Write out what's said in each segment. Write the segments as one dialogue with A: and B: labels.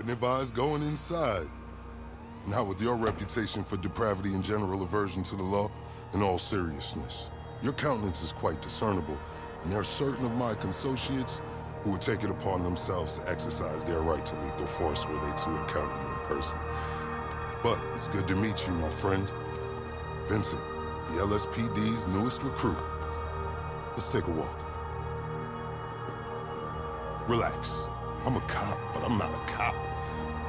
A: wouldn't advise going inside. Now with your reputation for depravity and general aversion to the law, in all seriousness, your countenance is quite discernible, and there are certain of my consociates who would take it upon themselves to exercise their right to lethal force were they to encounter you in person. But it's good to meet you, my friend. Vincent, the LSPD's newest recruit. Let's take a walk. Relax. I'm a cop, but I'm not a cop.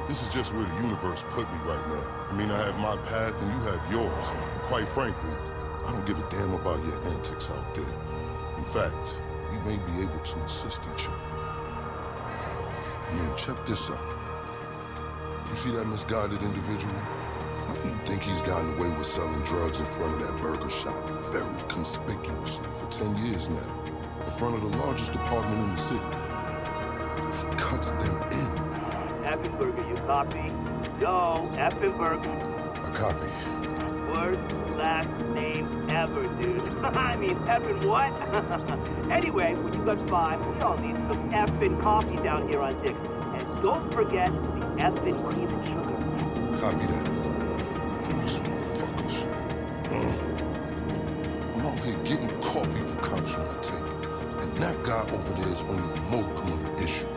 A: This is just where the universe put me right now. I mean, I have my path and you have yours. And quite frankly, I don't give a damn about your antics out there. In fact, we may be able to assist each other. I mean, check this out. You see that misguided individual? How do you think he's gotten away with selling drugs in front of that burger shop very conspicuously for 10 years now? In front of the largest department in the city. He cuts them in.
B: Effenberger, you copy? Yo, Effenberger.
A: I copy.
B: Worst last name ever, dude. I mean, effing what? Anyway, when you got 5, we all need some effing coffee down here on Dix. And don't forget the effing cream and sugar.
A: Copy that. These motherfuckers. I'm out here getting coffee for cops on the tape. And that guy over there is only a modicum of the issue.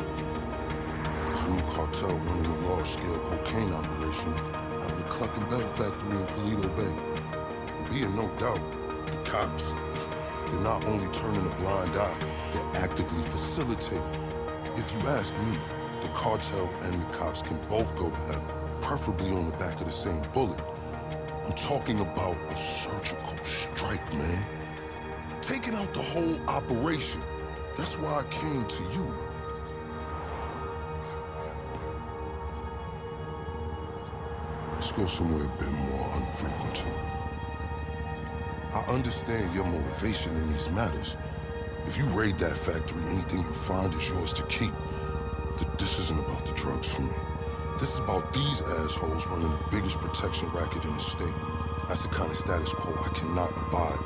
A: There's a new cartel running a large-scale cocaine operation out of the Cluckin factory in Paleto Bay. And be in no doubt, the cops, they're not only turning a blind eye, they're actively facilitating. If you ask me, the cartel and the cops can both go to hell, preferably on the back of the same bullet. I'm talking about a surgical strike, man. Taking out the whole operation. That's why I came to you. Let's go somewhere a bit more unfrequented. I understand your motivation in these matters. If you raid that factory, anything you find is yours to keep. This isn't about the drugs for me. This is about these assholes running the biggest protection racket in the state. That's the kind of status quo I cannot abide.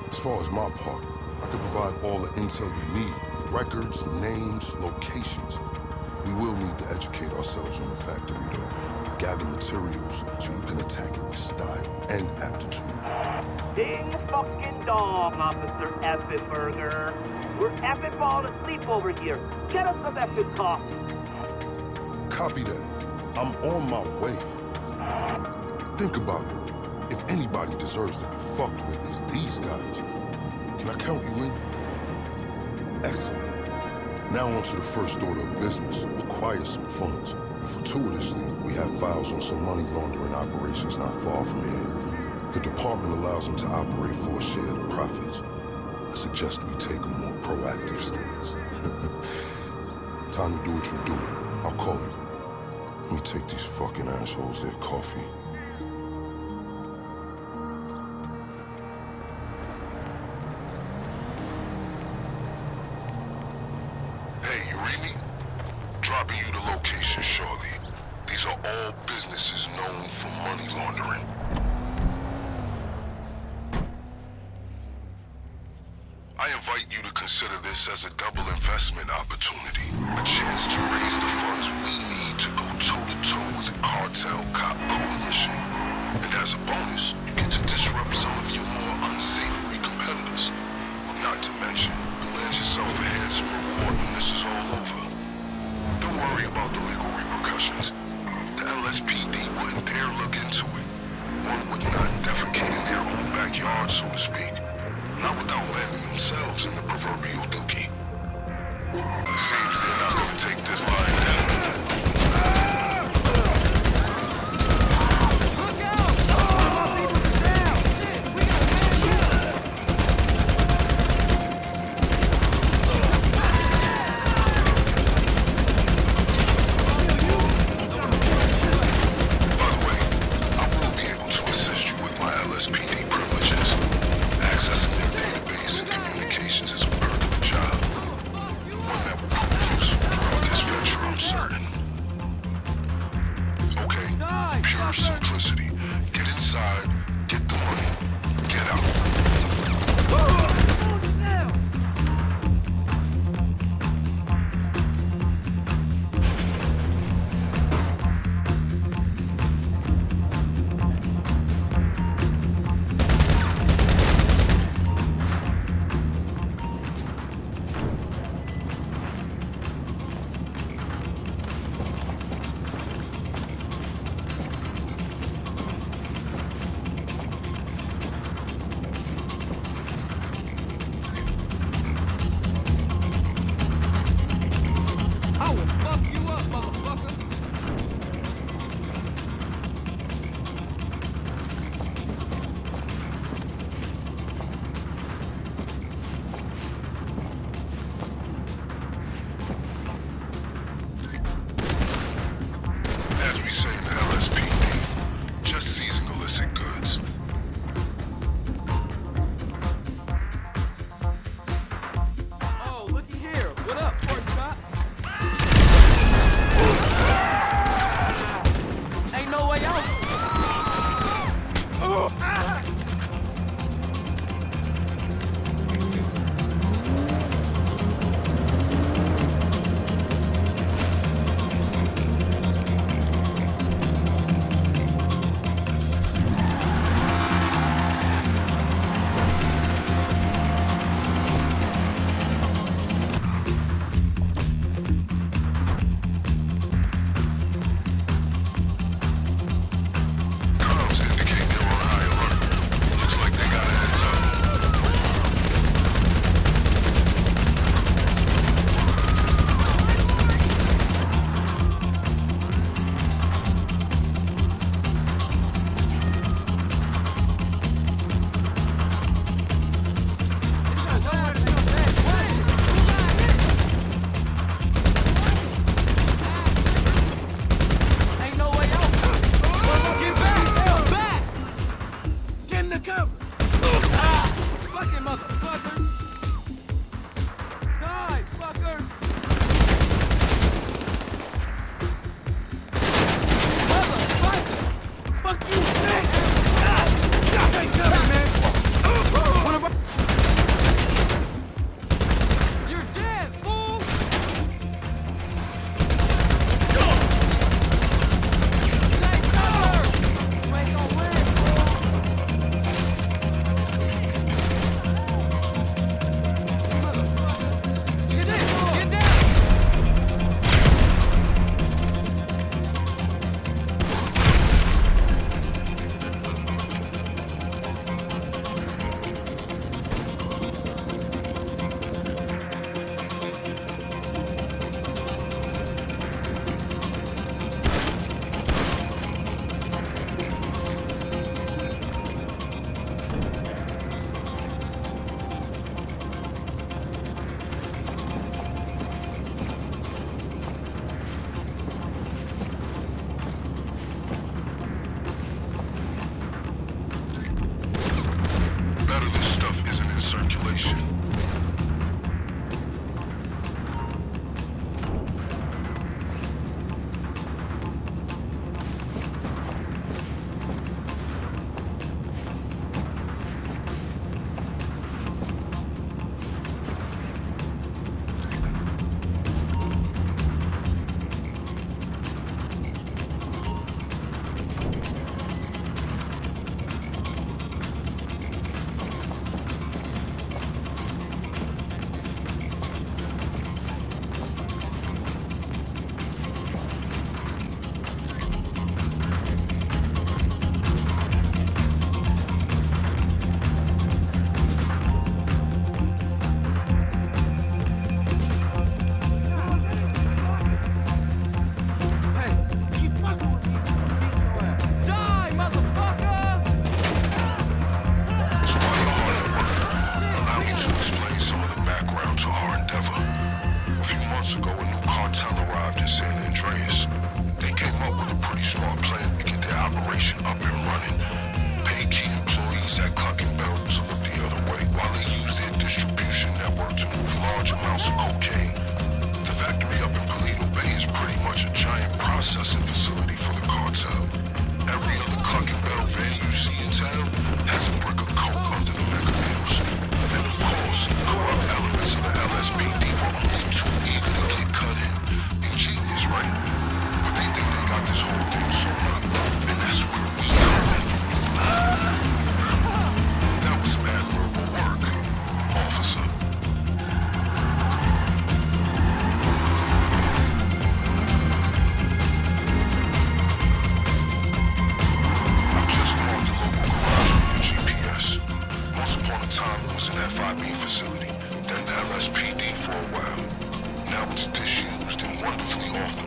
A: As far as my part, I can provide all the intel you need. Records, names, locations. We will need to educate ourselves on the factory, though. Gather materials so you can attack it with style and aptitude.
B: Ding fucking dong, Officer Effenberger. We're effing falling asleep over here. Get us some effing coffee.
A: Copy that. I'm on my way. Think about it. If anybody deserves to be fucked with, it's these guys. Can I count you in? Excellent. Now on to the first order of business. Acquire some funds. And fortuitously, we have files on some money laundering operations not far from here. The department allows them to operate for a share of the profits. I suggest we take a more proactive stance. Time to do what you do. I'll call you. Let me take these fucking assholes their coffee. Hey, you read me? Dropping you the location shortly. These are all businesses known for money laundering. I invite you to consider this as a double investment opportunity. A chance to raise the funds we need to go toe-to-toe with the cartel cop coalition. And as a bonus, you get to disrupt some of your more unsavory competitors. Not to mention, you'll land yourself a handsome reward when this is all over. Don't worry about the legal repercussions. The LSPD wouldn't dare look into it. One would not defecate in their own backyard, so to speak. Not without landing themselves in the proverbial dookie. Seems they're not gonna take this line down. One that will prove useful throughout this venture endeavor. A few months ago, a new cartel arrived in San Andreas. They came up with a pretty smart plan to get their operation up and running. Pay key employees at Cluckin to look the other way while they use their distribution network to move large amounts of cocaine. The factory up in Palito Bay is pretty much a giant processing facility for the cartel. Every other Cluckin van you see in town has a brick of coke under the mega wheels. And of course, corrupt elements of the LSPD were only too eager to get cut in. Ingenious, right? But they think they got this whole thing sewn up. And that's where we come in. That was some admirable work, officer. I've just marked the local garage on your GPS. Once upon a time, it was an FIB facility, then the LSPD for a while. Now it's disused and wonderfully off the...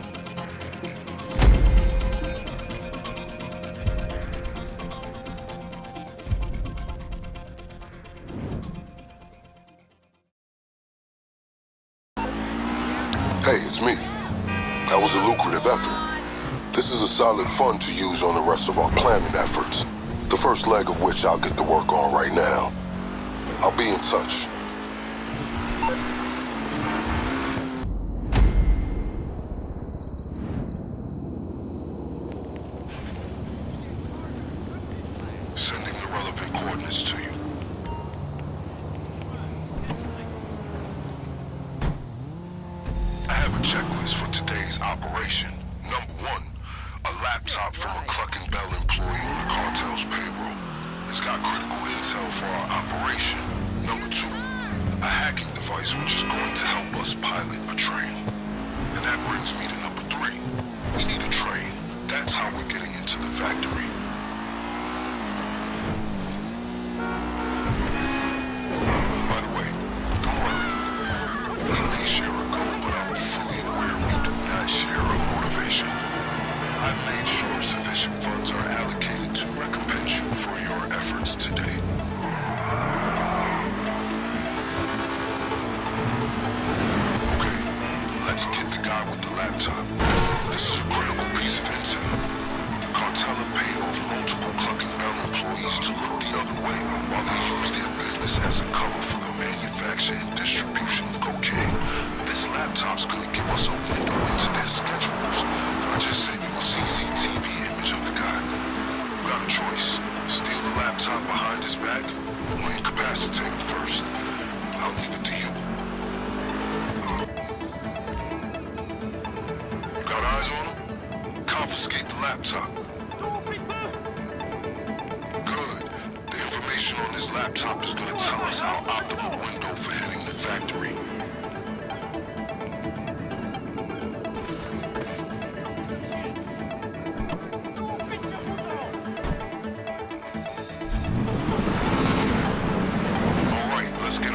A: Hey, it's me. That was a lucrative effort. This is a solid fund to use on the rest of our planning efforts. The first leg of which I'll get to work on right now. I'll be in touch. Sending the relevant coordinates to you. I have a checklist for today's operation. Number 1, a laptop from a Cluckin employee on the cartel's payroll. It's got critical intel for our operation. Number 2, a hacking device which is going to help us pilot a train. And that brings me to number 3. We need a train. That's how we're getting into the factory. By the way, don't worry. We may share a goal, but I'm fully aware we do not share a motivation. I've made sure sufficient funds are allocated to recompense you for your efforts today. Okay, let's get the guy with the laptop. This is a critical piece of intel. The cartel have paid off multiple Cluckin employees to look the other way while they use their business as a cover for the manufacture and distribution of cocaine. This laptop's gonna give us a window into their schedules. I just sent you a CCTV image of the guy. You got a choice. Steal the laptop behind his back or incapacitate him first. I'll leave it to you. You got eyes on him? Confiscate the laptop. Good. The information on this laptop is gonna tell us our optimal window for hitting the factory.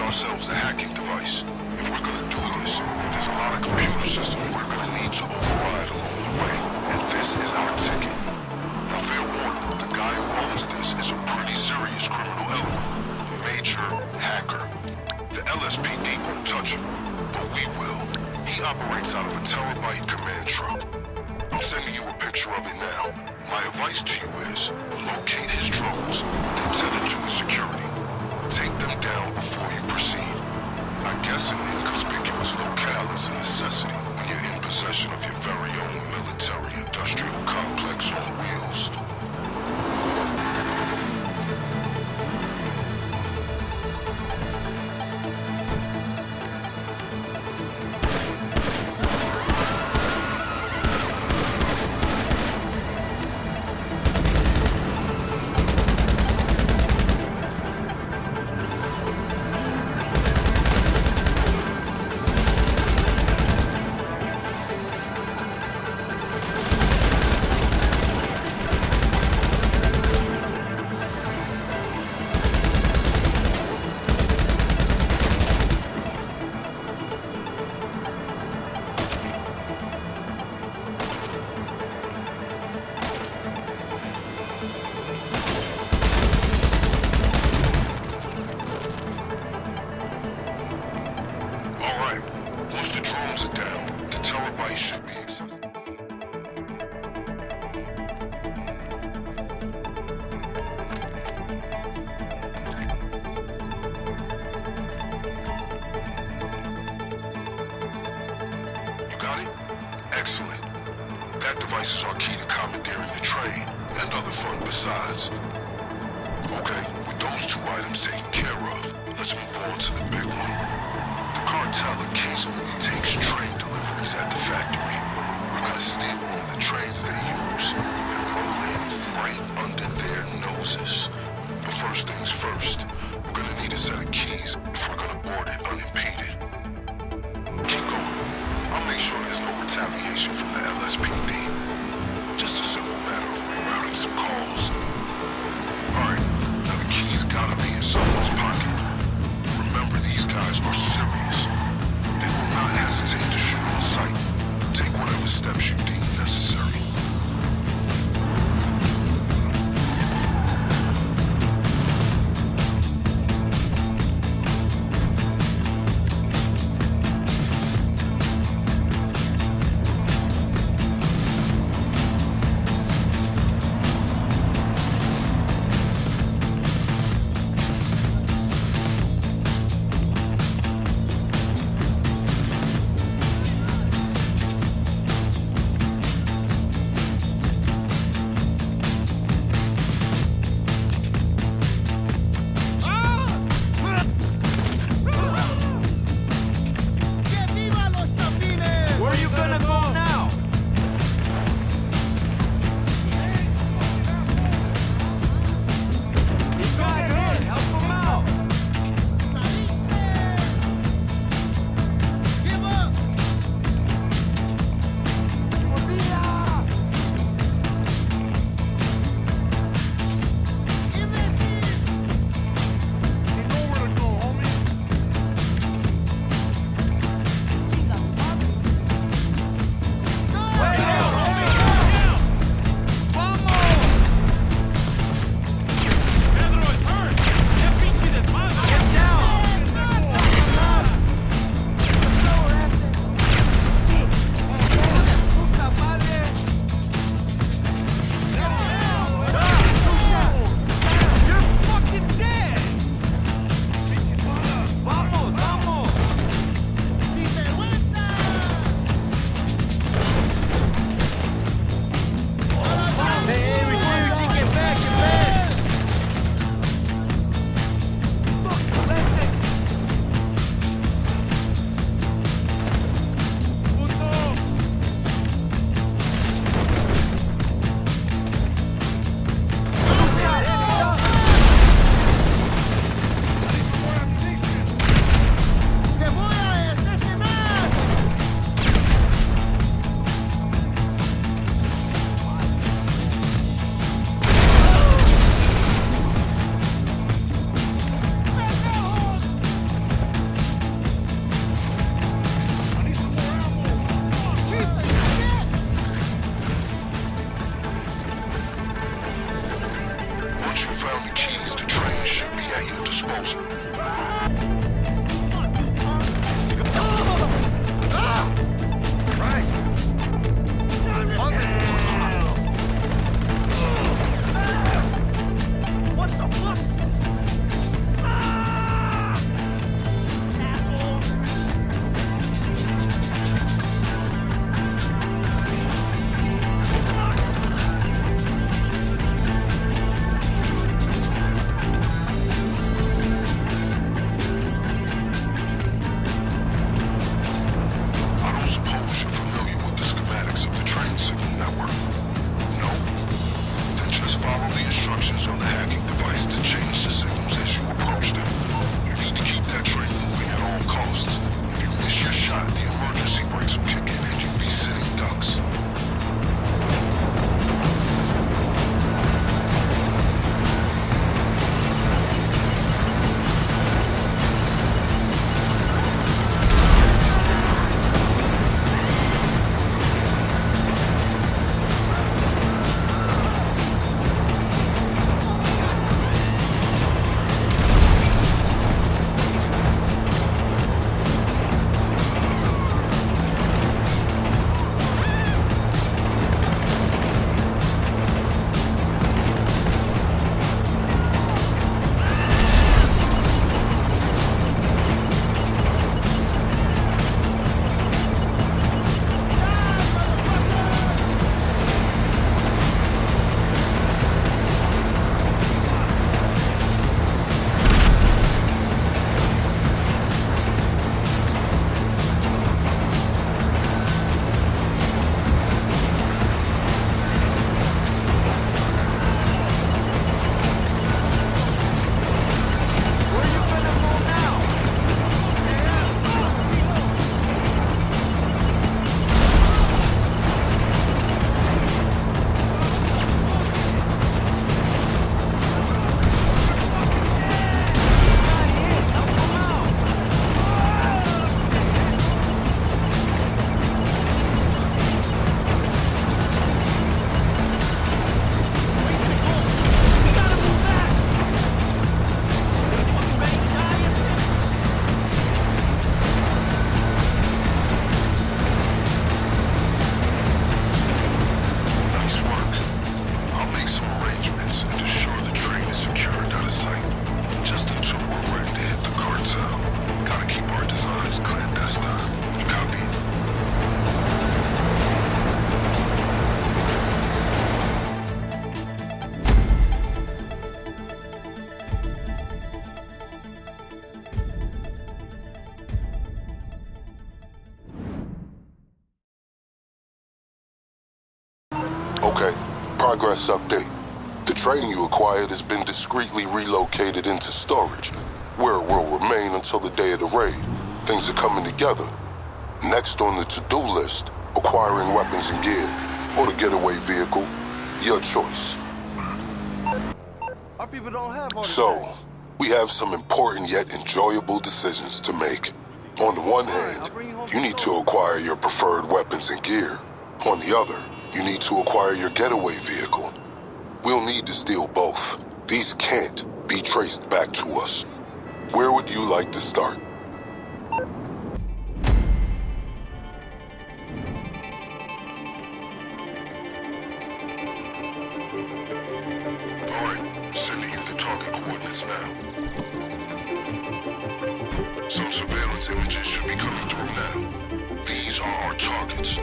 A: Ourselves a hacking device. If we're gonna do this, there's a lot of computer systems we're gonna need to override along the way, and this is our ticket. Now, fair warning, the guy who owns this is a pretty serious criminal element, a major hacker. The LSPD won't touch him, but we will. He operates out of a terabyte command truck. I'm sending you a picture of it now. My advice to you is, locate his drones, then tend to his security. Take them down before you proceed. I guess an inconspicuous locale is a necessity when you're in possession of your very own military-industrial complex on wheels. Once the drones are down, the terabyte should be accessible. You got it? Excellent. That device is our key to commandeering the train, and other fun besides. Okay, with those two items taken care of, let's move on to the big one. The cartel occasionally takes train deliveries at the factory. We're gonna steal one of the trains they use and roll in right under their noses. But first things first, we're gonna need a set of keys if we're gonna board it unimpeded. Keep going. I'll make sure there's no retaliation from the LSPD. Just a simple matter of rerouting some calls. Alright, now the keys gotta be in someone's pocket. Remember, these guys are serious. They Okay, progress update. The train you acquired has been discreetly relocated into storage, where it will remain until the day of the raid. Things are coming together. Next on the to-do list, acquiring weapons and gear, or the getaway vehicle. Your choice.
C: Our people don't have all the
A: So,
C: tanks.
A: we have some important yet enjoyable decisions to make. On the one hand, you need to acquire your preferred weapons and gear. On the other, you need to acquire your getaway vehicle. We'll need to steal both. These can't be traced back to us. Where would you like to start? Alright, sending you the target coordinates now. Some surveillance images should be coming through now. These are our targets.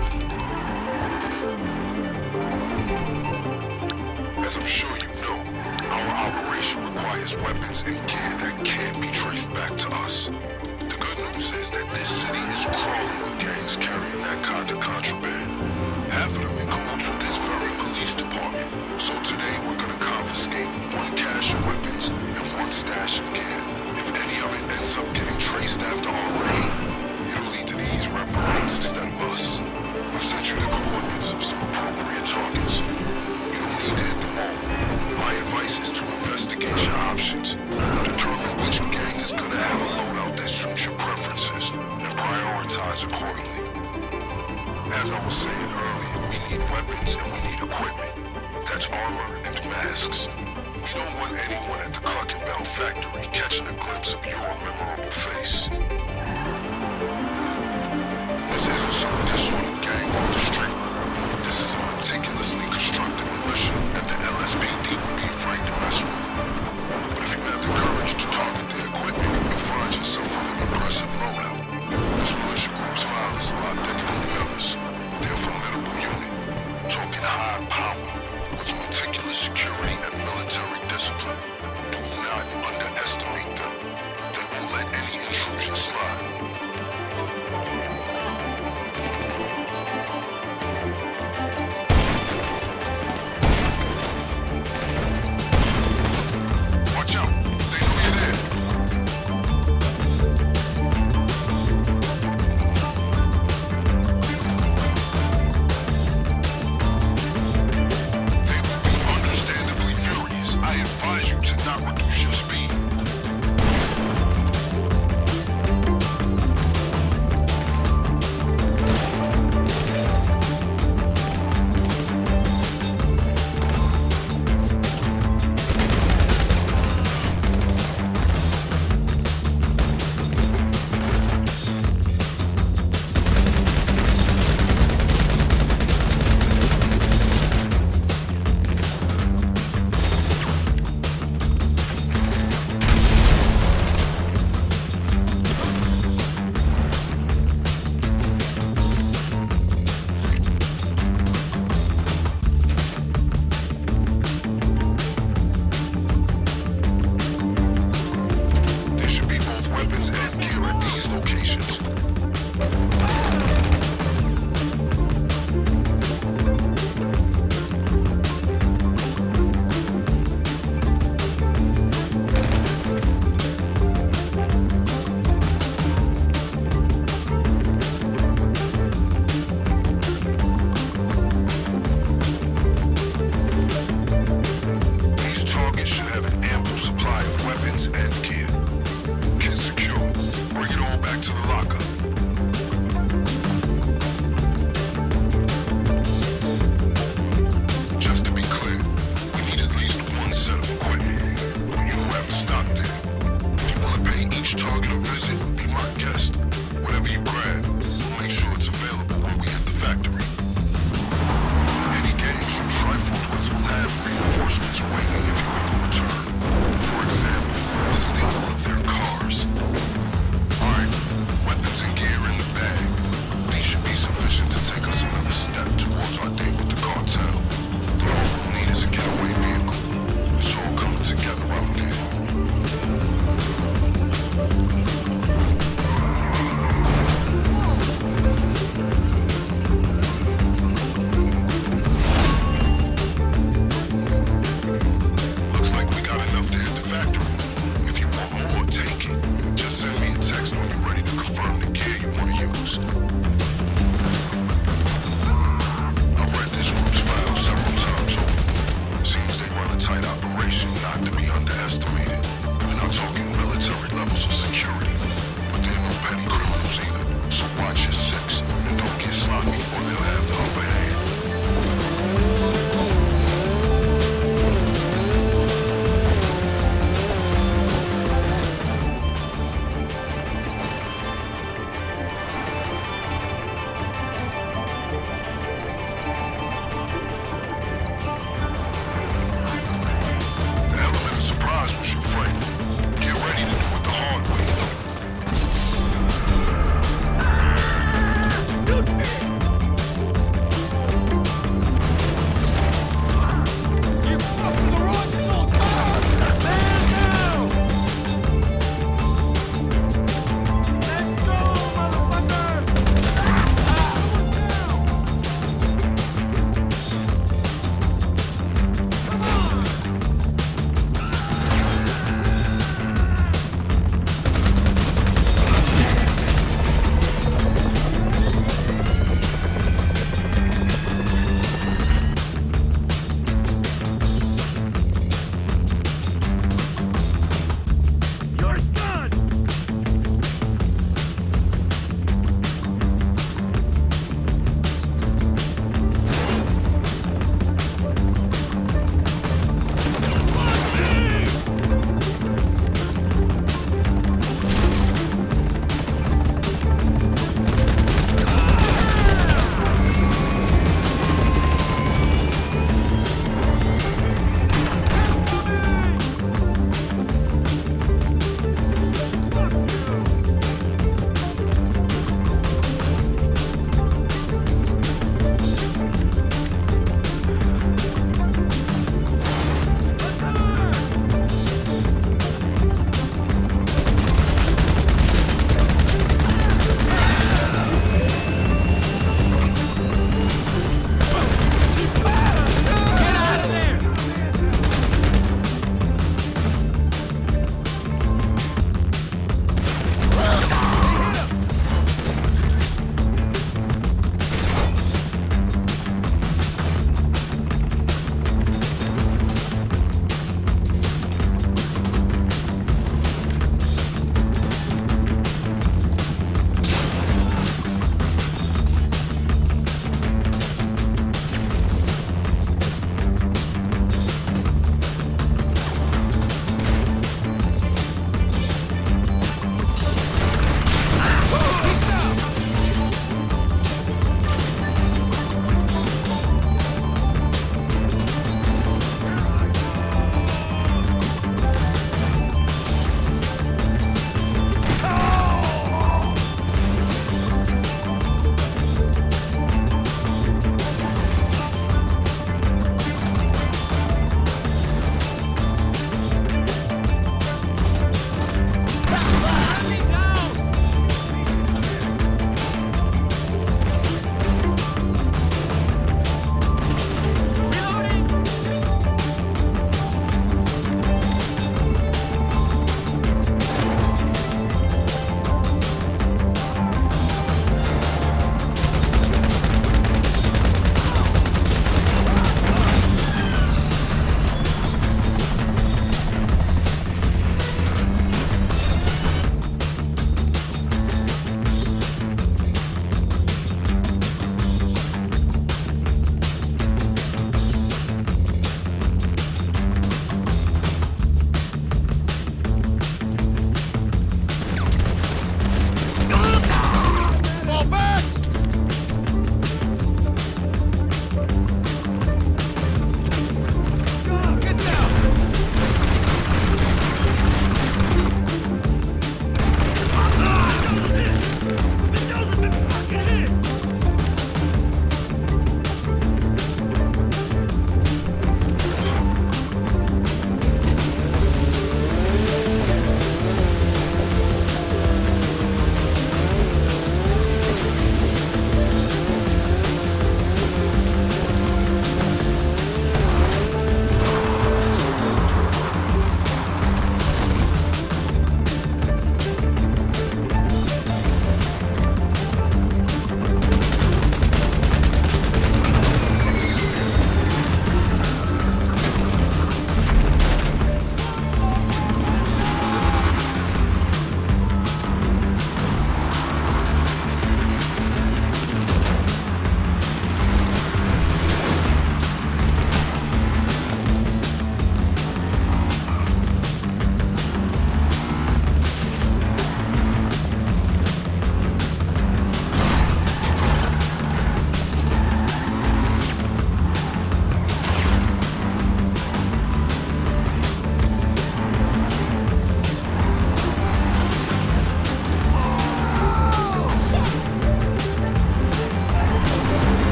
A: As I'm sure you know, our operation requires weapons and gear that can't be traced back to us. The good news is that this city is crawling with gangs carrying that kind of contraband. Half of them in cahoots with this very police department. So today we're gonna confiscate one cache of weapons and one stash of gear. If any of it ends up getting traced after our raid, it'll lead to these reprobates instead of us. I've sent you the coordinates of some appropriate targets. You don't need to hit them all. My advice is to investigate your options, determine which gang is gonna have a loadout that suits your preferences, and prioritize accordingly. As I was saying earlier, we need weapons and we need equipment. That's armor and masks. We don't want anyone at the Cluckin factory catching a glimpse of your memorable face.